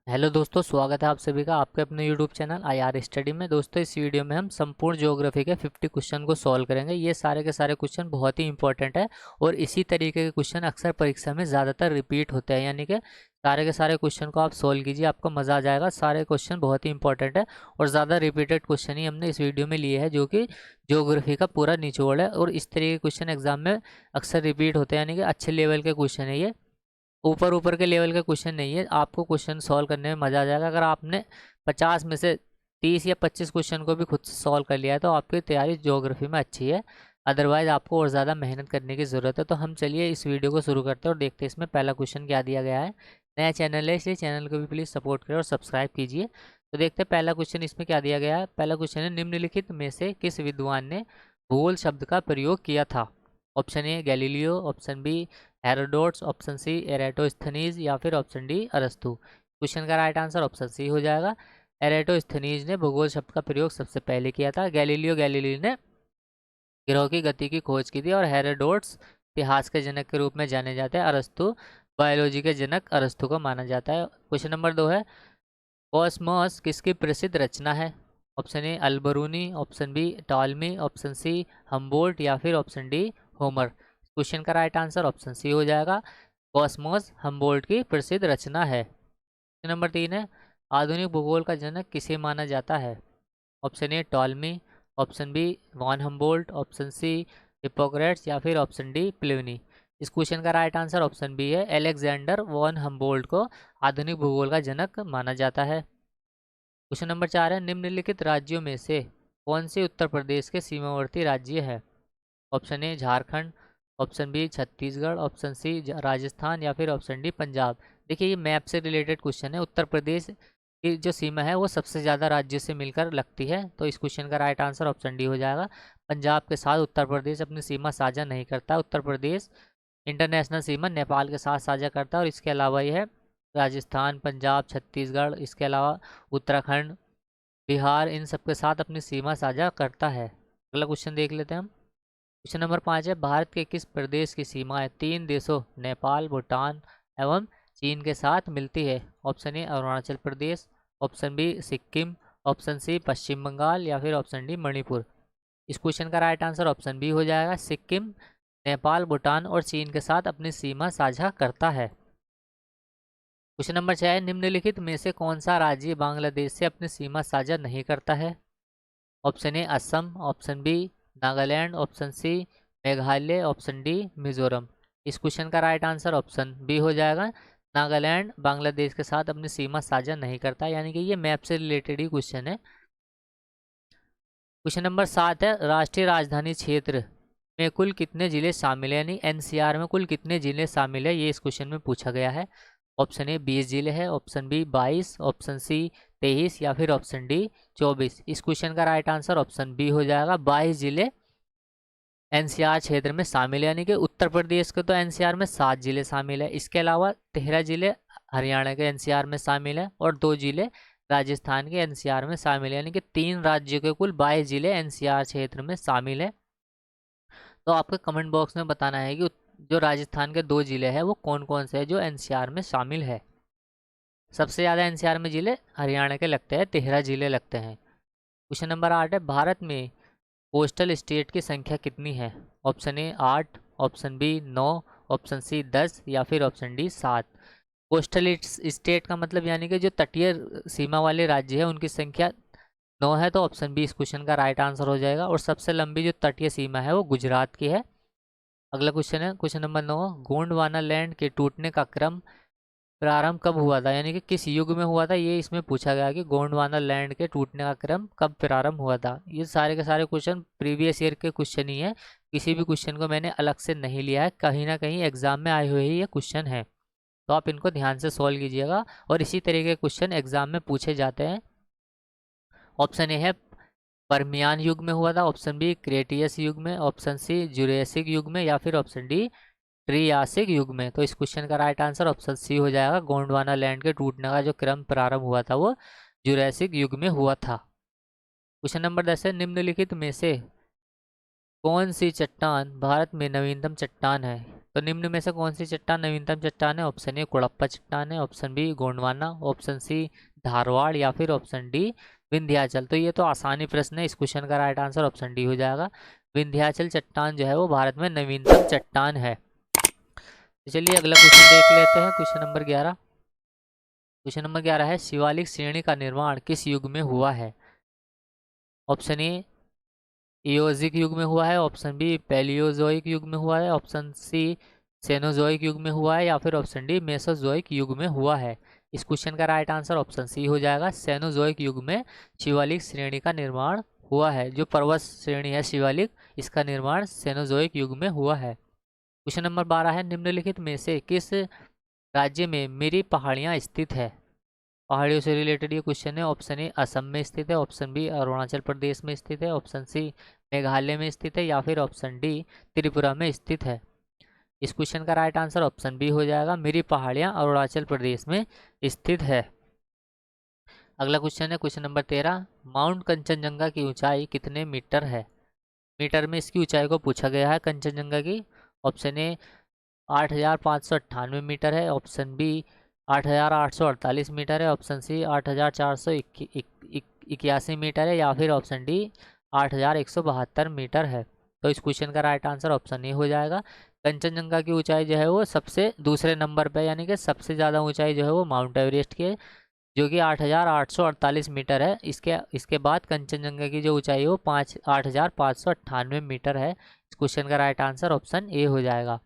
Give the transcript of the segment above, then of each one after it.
Hello दोस्तों, स्वागत है आप सभी का आपके अपने यूट्यूब चैनल आईआर स्टडी में। दोस्तों, इस वीडियो में हम संपूर्ण ज्योग्राफी के 50 क्वेश्चन को सॉल्व करेंगे। ये सारे के सारे क्वेश्चन बहुत ही इंपॉर्टेंट है और इसी तरीके के क्वेश्चन अक्सर परीक्षा में ज़्यादातर रिपीट होते हैं। यानी कि सारे के सारे क्वेश्चन को आप सॉल्व कीजिए, आपको मज़ा आ जाएगा। सारे क्वेश्चन बहुत ही इंपॉर्टेंट है और ज़्यादा रिपीटेड क्वेश्चन ही हमने इस वीडियो में लिए हैं, जो कि ज्योग्राफी का पूरा निचोड़ है। और इस तरीके के क्वेश्चन एग्जाम में अक्सर रिपीट होते हैं, यानी कि अच्छे लेवल के क्वेश्चन है ये। ऊपर ऊपर के लेवल का क्वेश्चन नहीं है। आपको क्वेश्चन सॉल्व करने में मज़ा आ जाएगा। अगर आपने 50 में से 30 या 25 क्वेश्चन को भी खुद से सॉल्व कर लिया है तो आपकी तैयारी ज्योग्राफी में अच्छी है। अदरवाइज़ आपको और ज़्यादा मेहनत करने की ज़रूरत है। तो हम चलिए इस वीडियो को शुरू करते हैं और देखते हैं इसमें पहला क्वेश्चन क्या दिया गया है। नया चैनल है, इसलिए चैनल को भी प्लीज़ सपोर्ट करें और सब्सक्राइब कीजिए। तो देखते हैं पहला क्वेश्चन इसमें क्या दिया गया है। पहला क्वेश्चन है, निम्नलिखित में से किस विद्वान ने भूगोल शब्द का प्रयोग किया था। Option A Galileo, option B Herodotus, option C Eratosthenes या फिर ऑप्शन डी अरस्तु। क्वेश्चन का राइट आंसर ऑप्शन सी हो जाएगा। एरेटोस्थनीज ने भूगोल शब्द का प्रयोग सबसे पहले किया था। गैलीलियो गैलीली ने ग्रहों की गति की खोज की थी और हेरोडोट्स इतिहास के जनक के रूप में जाने जाते हैं। अरस्तु बायोलॉजी के जनक अरस्तु को माना जाता है। क्वेश्चन नंबर 2 है, कॉस्मोस किसकी प्रसिद्ध रचना है। Option A Alberuni, option B Ptolemy, option C Humboldt या फिर ऑप्शन डी होमर। क्वेश्चन का राइट आंसर ऑप्शन सी हो जाएगा। कॉस्मोस हम्बोल्ट की प्रसिद्ध रचना है। क्वेश्चन नंबर 3 है, आधुनिक भूगोल का जनक किसे माना जाता है। Option A Ptolemy, option B von Humboldt, option C Hippocrates या फिर ऑप्शन डी प्लिनी। इस क्वेश्चन का राइट आंसर ऑप्शन बी है। एलेक्जेंडर वॉन हम्बोल्ट को आधुनिक भूगोल का जनक माना जाता है। क्वेश्चन नंबर 4 है, निम्नलिखित राज्यों में से कौन से उत्तर प्रदेश के सीमावर्ती राज्य है। Option A Jharkhand, option B Chhattisgarh, option C Rajasthan या फिर ऑप्शन डी पंजाब। देखिए, ये मैप से रिलेटेड क्वेश्चन है। उत्तर प्रदेश की जो सीमा है वो सबसे ज़्यादा राज्यों से मिलकर लगती है, तो इस क्वेश्चन का राइट आंसर ऑप्शन डी हो जाएगा। पंजाब के साथ उत्तर प्रदेश अपनी सीमा साझा नहीं करता। उत्तर प्रदेश इंटरनेशनल सीमा नेपाल के साथ साझा करता है और इसके अलावा यह राजस्थान, पंजाब, छत्तीसगढ़, इसके अलावा उत्तराखंड, बिहार, इन सब के साथ अपनी सीमा साझा करता है। अगला क्वेश्चन देख लेते हैं हम। क्वेश्चन नंबर 5 है, भारत के किस प्रदेश की सीमाएं 3 देशों नेपाल, भूटान एवं चीन के साथ मिलती है। Option A Arunachal Pradesh, option B Sikkim, option C Paschim Bangal या फिर ऑप्शन डी मणिपुर। इस क्वेश्चन का राइट आंसर ऑप्शन बी हो जाएगा। सिक्किम नेपाल, भूटान और चीन के साथ अपनी सीमा साझा करता है। क्वेश्चन नंबर 6 है, निम्नलिखित में से कौन सा राज्य बांग्लादेश से अपनी सीमा साझा नहीं करता है। Option A Assam, option B Nagaland, option C Meghalaya, option D Mizoram. इस क्वेश्चन का राइट आंसर ऑप्शन बी हो जाएगा। नागालैंड बांग्लादेश के साथ अपनी सीमा साझा नहीं करता, यानी कि ये मैप से रिलेटेड ही क्वेश्चन है। क्वेश्चन नंबर 7 है, राष्ट्रीय राजधानी क्षेत्र में कुल कितने जिले शामिल हैं, यानी एनसीआर में कुल कितने जिले शामिल है, ये इस क्वेश्चन में पूछा गया है। ऑप्शन ए 20 जिले हैं, ऑप्शन बी 22, ऑप्शन सी 23 या फिर ऑप्शन डी 24। इस क्वेश्चन का राइट आंसर ऑप्शन बी हो जाएगा। 22 जिले एनसीआर क्षेत्र में शामिल है, यानी कि उत्तर प्रदेश के तो एनसीआर में 7 जिले शामिल है। इसके अलावा 13 जिले हरियाणा के एनसीआर में शामिल है और 2 जिले राजस्थान के एनसीआर में शामिल है, यानी कि 3 राज्यों के कुल 22 जिले एनसीआर क्षेत्र में शामिल है। तो आपको कमेंट बॉक्स में बताना है कि जो राजस्थान के 2 जिले हैं वो कौन कौन से हैं जो एनसीआर में शामिल है। सबसे ज़्यादा एनसीआर में जिले हरियाणा के लगते हैं, 13 जिले लगते हैं। क्वेश्चन नंबर 8 है, भारत में कोस्टल स्टेट की संख्या कितनी है। Option A 8, option B 9, option C 10 या फिर ऑप्शन डी 7। कोस्टल स्टेट का मतलब यानी कि जो तटीय सीमा वाले राज्य है उनकी संख्या 9 है, तो ऑप्शन बी इस क्वेश्चन का राइट आंसर हो जाएगा। और सबसे लंबी जो तटीय सीमा है वो गुजरात की है। अगला क्वेश्चन है क्वेश्चन नंबर 9, गोंडवाना लैंड के टूटने का क्रम प्रारंभ कब हुआ था, यानी कि किस युग में हुआ था, ये इसमें पूछा गया कि गोंडवाना लैंड के टूटने का क्रम कब प्रारंभ हुआ था। ये सारे के सारे क्वेश्चन प्रीवियस ईयर के क्वेश्चन ही है। किसी भी क्वेश्चन को मैंने अलग से नहीं लिया है, कहीं ना कहीं एग्जाम में आए हुए ही ये क्वेश्चन है, तो आप इनको ध्यान से सॉल्व कीजिएगा और इसी तरीके के क्वेश्चन एग्जाम में पूछे जाते हैं। ऑप्शन ए है परमियान युग में हुआ था, ऑप्शन बी क्रेटियस युग में, ऑप्शन सी जुरेसिक युग में या फिर ऑप्शन डी ट्रियासिक युग में। तो इस क्वेश्चन का राइट आंसर ऑप्शन सी हो जाएगा। गोंडवाना लैंड के टूटने का जो क्रम प्रारंभ हुआ था वो जुरैसिक युग में हुआ था। क्वेश्चन नंबर 10 है, निम्नलिखित में से कौन सी चट्टान भारत में नवीनतम चट्टान है। तो निम्न में से कौन सी चट्टान नवीनतम चट्टान है? ऑप्शन ए कुड़प्पा चट्टान है, option B Gondwana, option C Dharwar या फिर ऑप्शन डी विंध्याचल। तो ये तो आसानी प्रश्न है, इस क्वेश्चन का राइट आंसर ऑप्शन डी हो जाएगा। विंध्याचल चट्टान जो है वो भारत में नवीनतम चट्टान है। तो चलिए अगला क्वेश्चन देख लेते हैं, क्वेश्चन नंबर 11। क्वेश्चन नंबर 11 है शिवालिक श्रेणी का निर्माण किस युग में हुआ है? ऑप्शन ए इयोजिक युग में हुआ है, ऑप्शन बी पैलियोजोइक युग में हुआ है, ऑप्शन सी सेनोजोइक युग में हुआ है या फिर ऑप्शन डी मेसोजोइक युग में हुआ है। इस क्वेश्चन का राइट आंसर ऑप्शन सी हो जाएगा। सेनोजोइक युग में शिवालिक श्रेणी का निर्माण हुआ है। जो पर्वत श्रेणी है शिवालिक, इसका निर्माण सेनोजोइक युग में हुआ है। क्वेश्चन नंबर 12 है निम्नलिखित में से किस राज्य में मेरी पहाड़ियाँ स्थित है? पहाड़ियों से रिलेटेड ये क्वेश्चन है। ऑप्शन ए असम में स्थित है, ऑप्शन बी अरुणाचल प्रदेश में स्थित है, ऑप्शन सी मेघालय में स्थित है या फिर ऑप्शन डी त्रिपुरा में स्थित है। इस क्वेश्चन का राइट आंसर ऑप्शन बी हो जाएगा। मेरी पहाड़ियाँ अरुणाचल प्रदेश में स्थित है। अगला क्वेश्चन है क्वेश्चन नंबर 13। माउंट कंचनजंगा की ऊंचाई कितने मीटर है? मीटर में इसकी ऊंचाई को पूछा गया है कंचनजंगा की। ऑप्शन ए 8,598 मीटर है, ऑप्शन बी 8,848 मीटर है, ऑप्शन सी 8,481 मीटर है या फिर ऑप्शन डी 8,172 मीटर है। तो इस क्वेश्चन का राइट आंसर ऑप्शन ए हो जाएगा। कंचनजंगा की ऊंचाई जो है वो सबसे दूसरे नंबर पे, यानी कि सबसे ज़्यादा ऊंचाई जो है वो माउंट एवरेस्ट की है, जो कि 8,848 मीटर है। इसके बाद कंचनजंगा की जो ऊंचाई है वो 8,598 मीटर है। इस क्वेश्चन का राइट आंसर ऑप्शन ए हो जाएगा।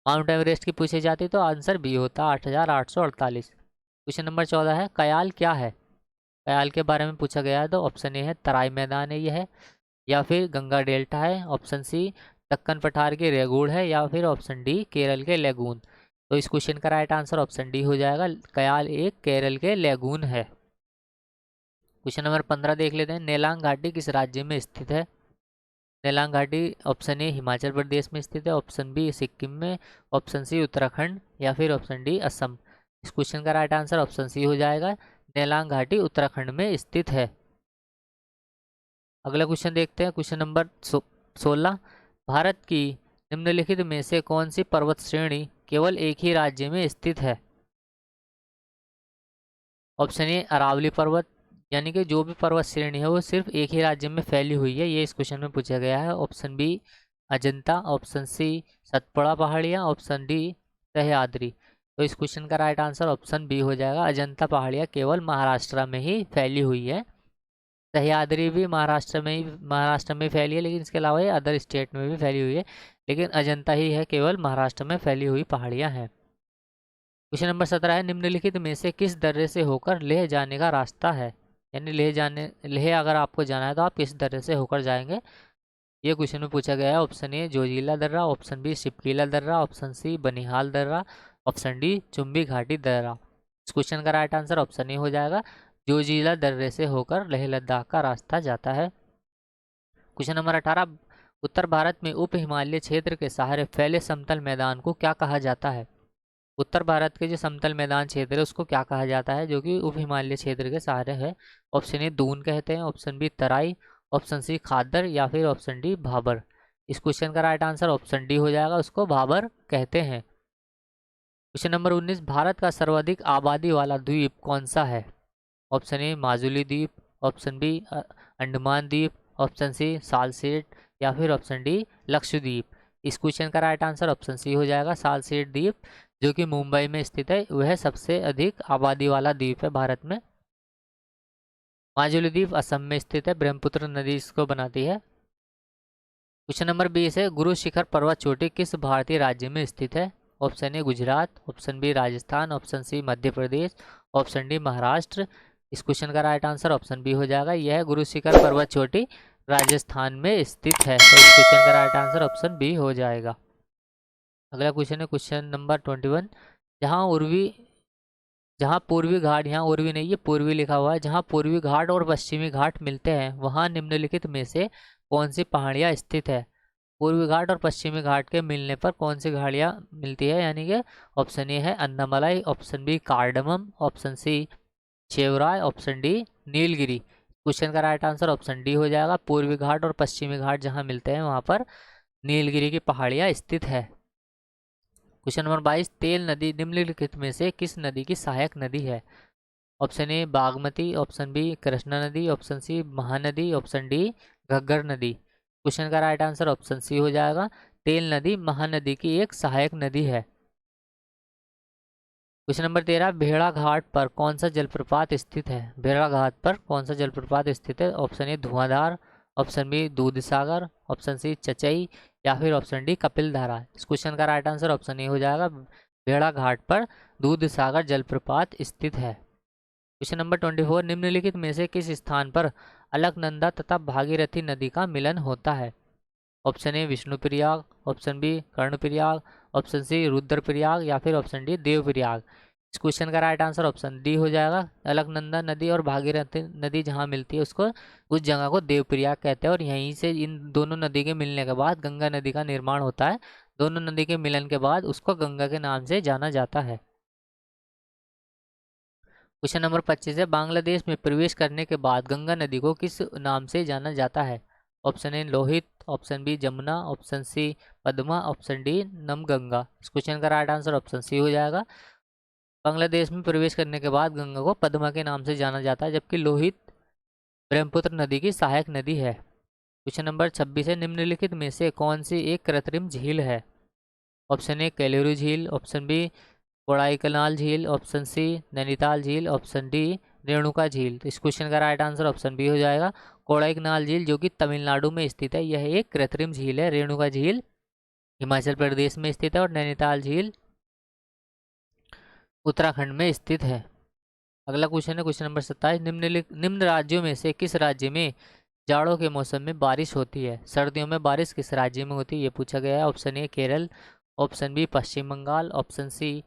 माउंट एवरेस्ट की पूछी जाती तो आंसर बी होता 8,848। क्वेश्चन नंबर 14 है कयाल क्या है? कयाल के बारे में पूछा गया है। तो ऑप्शन ए है तराई मैदान है ये है, या फिर गंगा डेल्टा है, ऑप्शन सी दक्कन पठार के रेगुड़ है या फिर ऑप्शन डी केरल के लेगून। तो इस क्वेश्चन का राइट आंसर ऑप्शन डी हो जाएगा। कयाल एक केरल के लेगून है। क्वेश्चन नंबर 15 देख लेते हैं। नेलांग घाटी किस राज्य में स्थित है? नेलांग घाटी ऑप्शन ए हिमाचल प्रदेश में स्थित है, ऑप्शन बी सिक्किम में, ऑप्शन सी उत्तराखंड या फिर ऑप्शन डी असम। इस क्वेश्चन का राइट आंसर ऑप्शन सी हो जाएगा। नेलांग घाटी उत्तराखंड में स्थित है। अगला क्वेश्चन देखते हैं क्वेश्चन नंबर 16। भारत की निम्नलिखित में से कौन सी पर्वत श्रेणी केवल एक ही राज्य में स्थित है? ऑप्शन ए अरावली पर्वत, यानी कि जो भी पर्वत श्रेणी है वो सिर्फ एक ही राज्य में फैली हुई है, ये इस क्वेश्चन में पूछा गया है। Option B Ajanta, option C Satpura पहाड़ियाँ, ऑप्शन डी सह्याद्री। तो इस क्वेश्चन का राइट आंसर ऑप्शन बी हो जाएगा। अजंता पहाड़ियाँ केवल महाराष्ट्र में ही फैली हुई है। सह्याद्री भी महाराष्ट्र में फैली है, लेकिन इसके अलावा ये अदर स्टेट में भी फैली हुई है, लेकिन अजंता ही है केवल महाराष्ट्र में फैली हुई पहाड़ियाँ हैं। क्वेश्चन नंबर 17 है निम्नलिखित में से किस दर्रे से होकर लेह जाने का रास्ता है? यानी लेह अगर आपको जाना है तो आप किस दर्रे से होकर जाएंगे, ये क्वेश्चन में पूछा गया है। ऑप्शन ए जोजिला दर्रा, ऑप्शन बी शिपकीला दर्रा, ऑप्शन सी बनिहाल दर्रा, ऑप्शन डी चुम्बी घाटी दर्रा। इस क्वेश्चन का राइट आंसर ऑप्शन ए हो जाएगा। जोजिला दर्रे से होकर लेह लद्दाख का रास्ता जाता है। Question number 18। उत्तर भारत में उप हिमालय क्षेत्र के सहारे फैले समतल मैदान को क्या कहा जाता है? उत्तर भारत के जो समतल मैदान क्षेत्र है उसको क्या कहा जाता है, जो कि उप हिमालय क्षेत्र के सहारे है? ऑप्शन ए दून कहते हैं, ऑप्शन बी तराई, ऑप्शन सी खादर या फिर ऑप्शन डी भाबर। इस क्वेश्चन का राइट आंसर ऑप्शन डी हो जाएगा, उसको भाबर कहते हैं। Question number 19। भारत का सर्वाधिक आबादी वाला द्वीप कौन सा है? ऑप्शन ए माजुली द्वीप, ऑप्शन बी अंडमान द्वीप, ऑप्शन सी सालसेट या फिर ऑप्शन डी लक्षद्वीप। इस क्वेश्चन का राइट आंसर ऑप्शन सी हो जाएगा। सालसेट द्वीप, जो कि मुंबई में स्थित है, वह सबसे अधिक आबादी वाला द्वीप है भारत में। माजुली द्वीप असम में स्थित है, ब्रह्मपुत्र नदी इसको बनाती है। क्वेश्चन नंबर 20 है गुरु शिखर पर्वत चोटी किस भारतीय राज्य में स्थित है? Option A Gujarat, option B Rajasthan, option C Madhya Pradesh, option D Maharashtra. इस क्वेश्चन का राइट आंसर ऑप्शन बी हो जाएगा। यह गुरु शिखर पर्वत चोटी राजस्थान में स्थित है। तो इस क्वेश्चन का राइट आंसर ऑप्शन बी हो जाएगा। अगला क्वेश्चन है क्वेश्चन नंबर 21। जहाँ पूर्वी घाट, यहाँ उर्वी नहीं ये पूर्वी लिखा हुआ है, जहाँ पूर्वी घाट और पश्चिमी घाट मिलते हैं वहाँ निम्नलिखित में से कौन सी पहाड़ियाँ स्थित है? पूर्वी घाट और पश्चिमी घाट के मिलने पर कौन सी पहाड़ियाँ मिलती है, यानी कि ऑप्शन ए है Annamalai, option B cardamom, option C Shevaroy, option D Nilgiri. Question का राइट आंसर ऑप्शन डी हो जाएगा। पूर्वी घाट और पश्चिमी घाट जहाँ मिलते हैं वहाँ पर नीलगिरी की पहाड़ियाँ स्थित है। क्वेश्चन नंबर 22, तेल नदी निम्नलिखित में से किस नदी की सहायक नदी है? Option A Bagmati, option B Krishna नदी, option C Mahanadi, option D Ghaggar नदी। क्वेश्चन का राइट आंसर ऑप्शन सी हो जाएगा, तेल नदी महानदी की एक सहायक नदी है। क्वेश्चन नंबर 13, भेड़ा घाट पर कौन सा जलप्रपात स्थित है? भेड़ा घाट पर कौन सा जलप्रपात स्थित है? ऑप्शन ए धुआंधार, ऑप्शन बी दूध सागर, ऑप्शन सी चचई या फिर ऑप्शन डी कपिल धारा। इस क्वेश्चन का राइट आंसर ऑप्शन ए हो जाएगा, भेड़ा घाट पर दूध सागर जलप्रपात स्थित है। क्वेश्चन नंबर 24, निम्नलिखित में से किस स्थान पर अलकनंदा तथा भागीरथी नदी का मिलन होता है? Option A Vishnuprayag, option B Karnaprayag, option C Rudraprayag या फिर ऑप्शन डी देवप्रयाग। इस क्वेश्चन का राइट आंसर ऑप्शन डी हो जाएगा, अलकनंदा नदी और भागीरथी नदी जहाँ मिलती है उसको उस जगह को देवप्रयाग कहते हैं, और यहीं से इन दोनों नदी के मिलने के बाद गंगा नदी का निर्माण होता है। दोनों नदी के मिलन के बाद उसको गंगा के नाम से जाना जाता है। क्वेश्चन नंबर 25 है, बांग्लादेश में प्रवेश करने के बाद गंगा नदी को किस नाम से जाना जाता है? Option A Lohit, option B Jamuna, option C Padma, option D Namganga. इस क्वेश्चन का राइट आंसर ऑप्शन सी हो जाएगा, बांग्लादेश में प्रवेश करने के बाद गंगा को पद्मा के नाम से जाना जाता है, जबकि लोहित ब्रह्मपुत्र नदी की सहायक नदी है। क्वेश्चन नंबर 26 है, निम्नलिखित में से कौन सी एक कृत्रिम झील है? ऑप्शन ए केलुरु झील, ऑप्शन बी कोडाईकनाल झील, ऑप्शन सी नैनीताल झील, ऑप्शन डी रेणुका झील। तो इस क्वेश्चन का राइट आंसर ऑप्शन बी हो जाएगा, कोडाईकनाल झील, जो कि तमिलनाडु में स्थित है। यह एक कृत्रिम झील है। रेणुका झील हिमाचल प्रदेश में स्थित है और नैनीताल झील उत्तराखंड में स्थित है। अगला क्वेश्चन है क्वेश्चन नंबर 27, निम्न राज्यों में से किस राज्य में जाड़ों के मौसम में बारिश होती है? सर्दियों में बारिश किस राज्य में होती है, ये पूछा गया है। Option A Kerala, option B Paschim Bengal, option C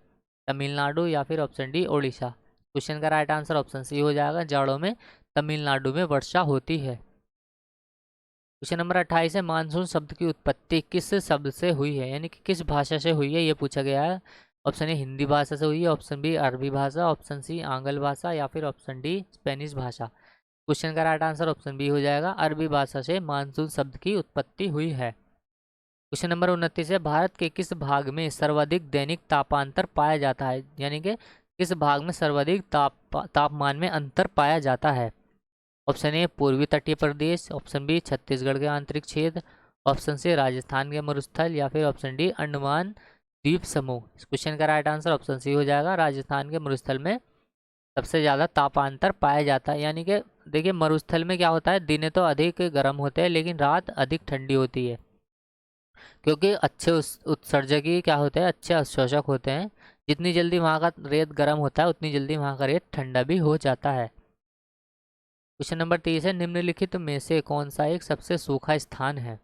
Tamil Nadu या फिर ऑप्शन डी ओडिशा। क्वेश्चन का राइट आंसर ऑप्शन सी हो जाएगा, जाड़ों में तमिलनाडु में वर्षा होती है। क्वेश्चन नंबर 28 है, मानसून शब्द की उत्पत्ति किस शब्द से हुई है, यानी कि किस भाषा से हुई है, ये पूछा गया है। ऑप्शन ए हिंदी भाषा से हुई है, ऑप्शन बी अरबी भाषा, ऑप्शन सी आंग्ल भाषा या फिर ऑप्शन डी स्पेनिश भाषा। क्वेश्चन का राइट आंसर ऑप्शन बी हो जाएगा, अरबी भाषा से मानसून शब्द की उत्पत्ति हुई है। क्वेश्चन नंबर 29 है, भारत के किस भाग में सर्वाधिक दैनिक तापांतर पाया जाता है, यानी कि किस भाग में सर्वाधिक तापमान में अंतर पाया जाता है? ऑप्शन ए पूर्वी तटीय प्रदेश, ऑप्शन बी छत्तीसगढ़ के आंतरिक क्षेत्र, ऑप्शन सी राजस्थान के मरुस्थल या फिर ऑप्शन डी अंडमान द्वीप समूह। इस क्वेश्चन का राइट आंसर ऑप्शन सी हो जाएगा, राजस्थान के मरुस्थल में सबसे ज़्यादा तापांतर पाया जाता है। यानी कि देखिए, मरुस्थल में क्या होता है, दिन तो अधिक गर्म होते हैं लेकिन रात अधिक ठंडी होती है, क्योंकि अच्छे उत्सर्जकी क्या होते हैं, अच्छे अवशोषक होते हैं। जितनी जल्दी वहाँ का रेत गर्म होता है उतनी जल्दी वहाँ का रेत ठंडा भी हो जाता है। क्वेश्चन नंबर 30 है, निम्नलिखित में से कौन सा एक सबसे सूखा स्थान है?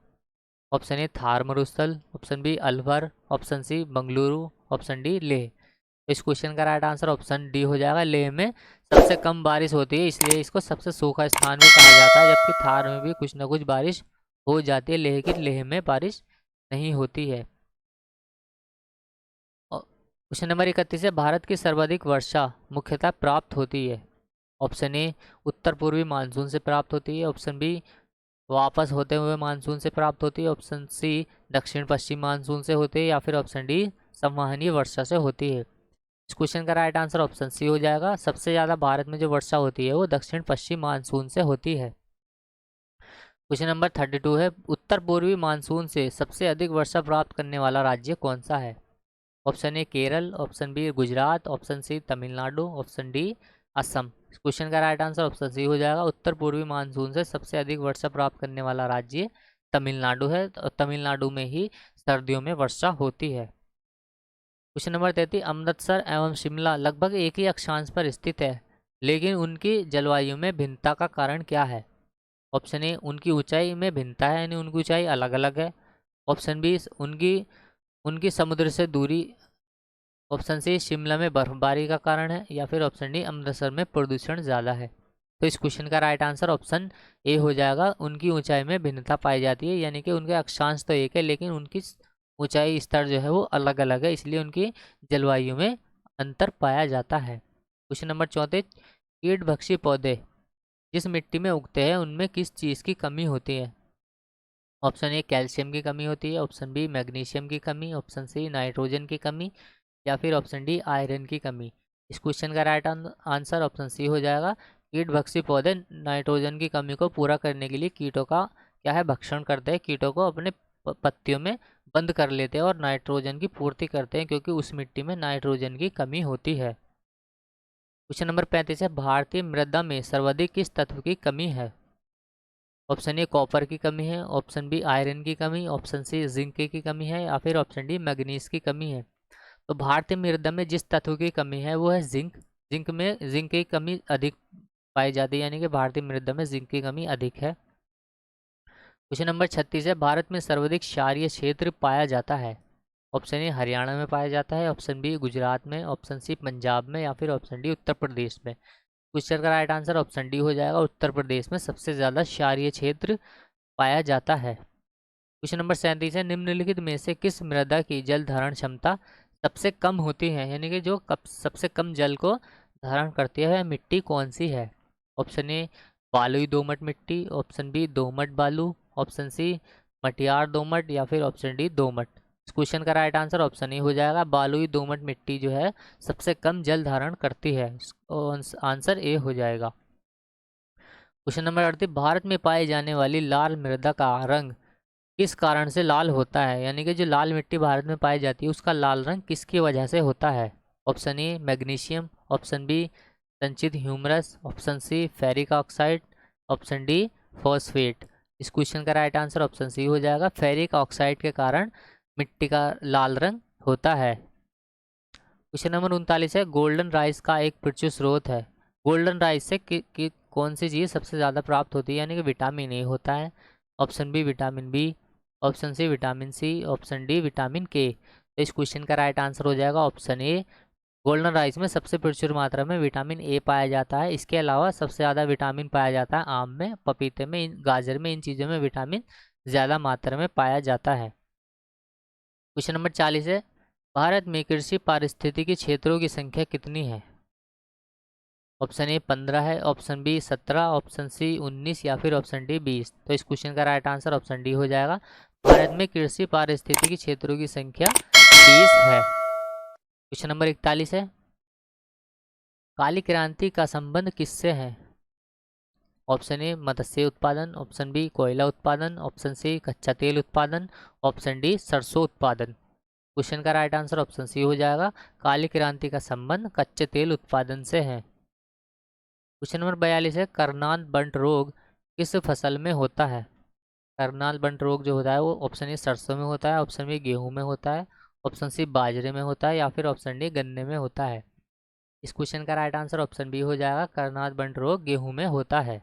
ऑप्शन ए थार मरुस्थल, option B Alwar, option C Bengaluru, option D Leh. इस क्वेश्चन का राइट आंसर ऑप्शन डी हो जाएगा, लेह में सबसे कम बारिश होती है, इसलिए इसको सबसे सूखा स्थान भी कहा जाता है, जबकि थार में भी कुछ ना कुछ बारिश हो जाती है, लेह में बारिश नहीं होती है। क्वेश्चन नंबर 31 है, भारत की सर्वाधिक वर्षा मुख्यतः प्राप्त होती है? ऑप्शन ए उत्तर पूर्वी मानसून से प्राप्त होती है, ऑप्शन बी वापस होते हुए मानसून से प्राप्त होती है, ऑप्शन सी दक्षिण पश्चिम मानसून से होती है या फिर ऑप्शन डी संवहनीय वर्षा से होती है। इस क्वेश्चन का राइट आंसर ऑप्शन सी हो जाएगा, सबसे ज़्यादा भारत में जो वर्षा होती है वो दक्षिण पश्चिम मानसून से होती है। क्वेश्चन नंबर 32 है, उत्तर पूर्वी मानसून से सबसे अधिक वर्षा प्राप्त करने वाला राज्य कौन सा है? Option A Kerala, option B Gujarat, option C Tamil Nadu, option D Assam. इस क्वेश्चन का राइट आंसर ऑप्शन सी हो जाएगा, उत्तर पूर्वी मानसून से सबसे अधिक वर्षा प्राप्त करने वाला राज्य तमिलनाडु है, और तमिलनाडु में ही सर्दियों में वर्षा होती है। क्वेश्चन नंबर 33, अमृतसर एवं शिमला लगभग एक ही अक्षांश पर स्थित है, लेकिन उनकी जलवायु में भिन्नता का कारण क्या है? ऑप्शन ए उनकी ऊंचाई में भिन्नता है, यानी उनकी ऊंचाई अलग अलग है, ऑप्शन बी उनकी उनकी समुद्र से दूरी, ऑप्शन सी शिमला में बर्फबारी का कारण है, या फिर ऑप्शन डी अमृतसर में प्रदूषण ज़्यादा है। तो इस क्वेश्चन का राइट आंसर ऑप्शन ए हो जाएगा, उनकी ऊंचाई में भिन्नता पाई जाती है, यानी कि उनके अक्षांश तो एक है लेकिन उनकी ऊंचाई स्तर जो है वो अलग अलग है, इसलिए उनकी जलवायु में अंतर पाया जाता है। क्वेश्चन नंबर 34, कीटभक्षी पौधे जिस मिट्टी में उगते हैं उनमें किस चीज़ की कमी होती है? ऑप्शन ए कैल्शियम की कमी होती है, ऑप्शन बी मैग्नीशियम की कमी, ऑप्शन सी नाइट्रोजन की कमी, या फिर ऑप्शन डी आयरन की कमी। इस क्वेश्चन का राइट आंसर ऑप्शन सी हो जाएगा। कीट भक्षी पौधे नाइट्रोजन की कमी को पूरा करने के लिए कीटों का क्या है, भक्षण करते हैं, कीटों को अपने पत्तियों में बंद कर लेते हैं और नाइट्रोजन की पूर्ति करते हैं, क्योंकि उस मिट्टी में नाइट्रोजन की कमी होती है। क्वेश्चन नंबर 35 है, भारतीय मृदा में सर्वाधिक किस तत्व की कमी है? ऑप्शन ए कॉपर की कमी है, ऑप्शन बी आयरन की कमी, ऑप्शन सी जिंक की कमी है, या फिर ऑप्शन डी मैग्नीज की कमी है। तो भारतीय मृदा में जिस तत्व की कमी है वो है जिंक। जिंक की कमी अधिक पाई जाती है, यानी कि भारतीय मृदा में जिंक की कमी अधिक है। क्वेश्चन नंबर 36 है, भारत में सर्वाधिक क्षारीय क्षेत्र पाया जाता है? ऑप्शन ए हरियाणा में पाया जाता है, ऑप्शन बी गुजरात में, ऑप्शन सी पंजाब में, या फिर ऑप्शन डी उत्तर प्रदेश में। क्वेश्चन का राइट आंसर ऑप्शन डी हो जाएगा, उत्तर प्रदेश में सबसे ज़्यादा क्षारीय क्षेत्र पाया जाता है। क्वेश्चन नंबर 37 है, निम्नलिखित में से किस मृदा की जल धारण क्षमता सबसे कम होती है, यानी कि जो सबसे कम जल को धारण करती है वह मिट्टी कौन सी है? ऑप्शन ए बालुई दोमट मिट्टी, ऑप्शन बी दोमट बालू, ऑप्शन सी मटियार दोमट, या फिर ऑप्शन डी दोमट। इस क्वेश्चन का राइट आंसर ऑप्शन ए हो जाएगा, बालुई दोमट मिट्टी जो है सबसे कम जल धारण करती है। आंसर ए हो जाएगा। क्वेश्चन नंबर 38, भारत में पाई जाने वाली लाल मृदा का रंग किस कारण से लाल होता है, यानी कि जो लाल मिट्टी भारत में पाई जाती है उसका लाल रंग किसकी वजह से होता है? Option A magnesium, option B संचित humus, option C ferric oxide, option D phosphate. इस क्वेश्चन का राइट आंसर ऑप्शन सी हो जाएगा, फेरिक ऑक्साइड के कारण मिट्टी का लाल रंग होता है। क्वेश्चन नंबर 39 है, गोल्डन राइस का एक प्रचुर स्रोत है। गोल्डन राइस से कौन सी चीज़ सबसे ज़्यादा प्राप्त होती है, यानी कि विटामिन ए होता है, option B vitamin B, option C vitamin C, option D vitamin K. तो इस क्वेश्चन का राइट आंसर हो जाएगा ऑप्शन ए, गोल्डन राइस में सबसे प्रचुर मात्रा में विटामिन ए पाया जाता है। इसके अलावा सबसे ज़्यादा विटामिन पाया जाता है आम में, पपीते में, गाजर में, इन चीज़ों में विटामिन ज़्यादा मात्रा में पाया जाता है। क्वेश्चन नंबर 40 है, भारत में कृषि पारिस्थितिकी क्षेत्रों की संख्या कितनी है? ऑप्शन ए 15 है, ऑप्शन बी 17, ऑप्शन सी 19, या फिर ऑप्शन डी 20। तो इस क्वेश्चन का राइट आंसर ऑप्शन डी हो जाएगा, भारत में कृषि पारिस्थितिकी क्षेत्रों की संख्या 20 है। क्वेश्चन नंबर 41 है, काली क्रांति का संबंध किससे है? ऑप्शन ए मत्स्य उत्पादन, ऑप्शन बी कोयला उत्पादन, ऑप्शन सी कच्चा तेल उत्पादन, ऑप्शन डी सरसों उत्पादन। क्वेश्चन का राइट आंसर ऑप्शन सी हो जाएगा, काली क्रांति का संबंध कच्चे तेल उत्पादन से है। क्वेश्चन नंबर 42 है, करनाल बंट रोग किस फसल में होता है? करनाल बंट रोग जो होता है वो ऑप्शन ए सरसों में होता है, ऑप्शन बी गेहूं में होता है, ऑप्शन सी बाजरे में होता है, या फिर ऑप्शन डी गन्ने में होता है। इस क्वेश्चन का राइट आंसर ऑप्शन बी हो जाएगा, करनाल बंट रोग गेहूं में होता है।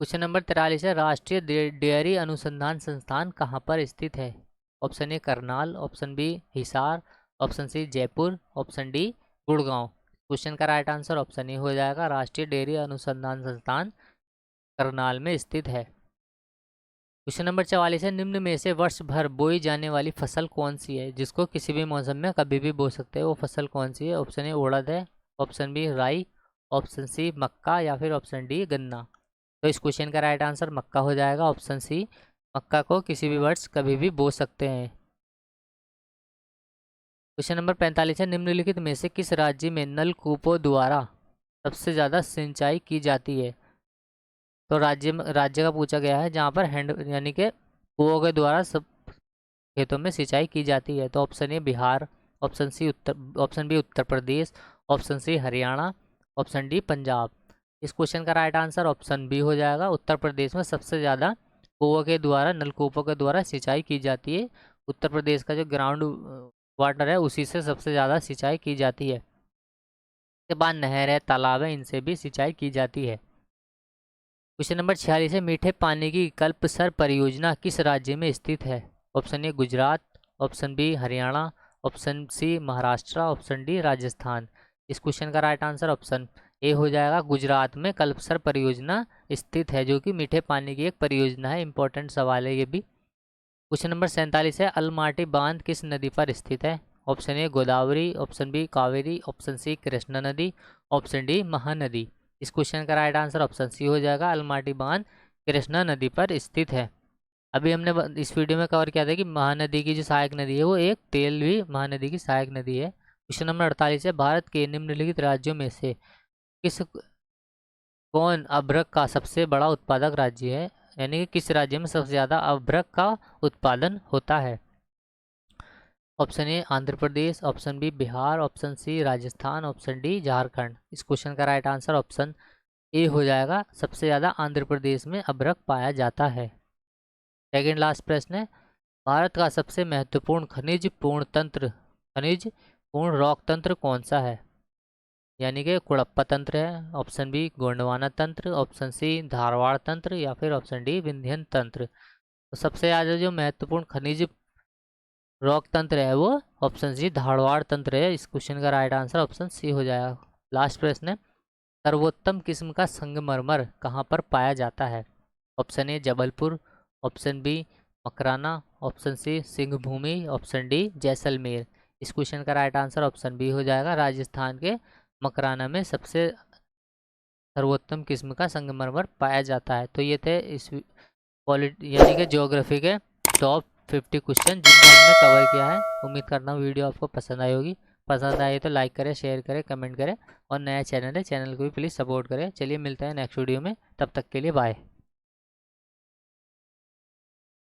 क्वेश्चन नंबर 43 है, राष्ट्रीय डेयरी अनुसंधान संस्थान कहाँ पर स्थित है? Option A Karnal, option B Hisar, option C Jaipur, option D Gurgaon. Question का राइट आंसर ऑप्शन ए हो जाएगा, राष्ट्रीय डेयरी अनुसंधान संस्थान करनाल में स्थित है। क्वेश्चन नंबर 44 है, निम्न में से वर्ष भर बोई जाने वाली फसल कौन सी है, जिसको किसी भी मौसम में कभी भी बो सकते हैं, वो फसल कौन सी है? ऑप्शन ए उड़द है, ऑप्शन बी राई, ऑप्शन सी मक्का, या फिर ऑप्शन डी गन्ना। तो इस क्वेश्चन का राइट आंसर मक्का हो जाएगा, ऑप्शन सी मक्का को किसी भी वर्ष कभी भी बो सकते हैं। क्वेश्चन नंबर 45 है, निम्नलिखित में से किस राज्य में नलकूपों द्वारा सबसे ज़्यादा सिंचाई की जाती है? तो राज्य का पूछा गया है जहाँ पर हैंड यानी कि कुओं के द्वारा सब खेतों में सिंचाई की जाती है। तो option A Bihar, option B Uttar Pradesh, option C Haryana, option D Punjab. इस क्वेश्चन का राइट आंसर ऑप्शन बी हो जाएगा, उत्तर प्रदेश में सबसे ज़्यादा कुओं के द्वारा, नलकूपों के द्वारा सिंचाई की जाती है। उत्तर प्रदेश का जो ग्राउंड वाटर है उसी से सबसे ज़्यादा सिंचाई की जाती है। इसके बाद नहर है, तालाब है, इनसे भी सिंचाई की जाती है। क्वेश्चन नंबर 46 है, मीठे पानी की कल्पसर परियोजना किस राज्य में स्थित है? Option A Gujarat, option B Haryana, option C Maharashtra, option D Rajasthan. इस क्वेश्चन का राइट आंसर ऑप्शन ए हो जाएगा, गुजरात में कल्पसर परियोजना स्थित है, जो कि मीठे पानी की एक परियोजना है। इंपॉर्टेंट सवाल है ये भी। क्वेश्चन नंबर 47 है, अलमाटी बांध किस नदी पर स्थित है? Option A Godavari, option B Kaveri, option C Krishna नदी, ऑप्शन डी महानदी। इस क्वेश्चन का राइट आंसर ऑप्शन सी हो जाएगा, अलमाटी बांध कृष्णा नदी पर स्थित है। अभी हमने इस वीडियो में कवर किया था कि महानदी की जो सहायक नदी है वो एक तेल भी महानदी की सहायक नदी है। क्वेश्चन नंबर 48 है, भारत के निम्नलिखित राज्यों में से कौन अभ्रक का सबसे बड़ा उत्पादक राज्य है, यानी कि किस राज्य में सबसे ज़्यादा अभ्रक का उत्पादन होता है। Option A Andhra Pradesh, option B Bihar, option C Rajasthan, option D Jharkhand. इस क्वेश्चन का राइट आंसर ऑप्शन ए हो जाएगा, सबसे ज़्यादा आंध्र प्रदेश में अभ्रक पाया जाता है। सेकेंड लास्ट प्रश्न है, भारत का सबसे महत्वपूर्ण खनिज पूर्ण रॉक तंत्र कौन सा है, यानी कि कुड़प्पा तंत्र है, ऑप्शन बी गोंडवाना तंत्र, ऑप्शन सी धारवाड़ तंत्र या फिर ऑप्शन डी विंध्यन तंत्र। तो सबसे ज़्यादा जो महत्वपूर्ण खनिज रॉक तंत्र है वो ऑप्शन सी धारवाड़ तंत्र है। इस क्वेश्चन का राइट आंसर ऑप्शन सी हो जाएगा। लास्ट प्रश्न है, सर्वोत्तम किस्म का संगमरमर कहाँ पर पाया जाता है। Option A Jabalpur, option B Makrana, option C Singhbhum, option D Jaisalmer. इस क्वेश्चन का राइट आंसर ऑप्शन बी हो जाएगा, राजस्थान के मकराना में सबसे सर्वोत्तम किस्म का संगमरमर पाया जाता है। तो ये थे इस यानी कि ज्योग्राफी के टॉप 50 क्वेश्चन जिनको हमने कवर किया है। उम्मीद करता हूँ वीडियो आपको पसंद आई होगी। पसंद आई तो लाइक करें, शेयर करें, कमेंट करें, और नया चैनल है चैनल को भी प्लीज़ सपोर्ट करें। चलिए मिलते हैं नेक्स्ट वीडियो में, तब तक के लिए बाय।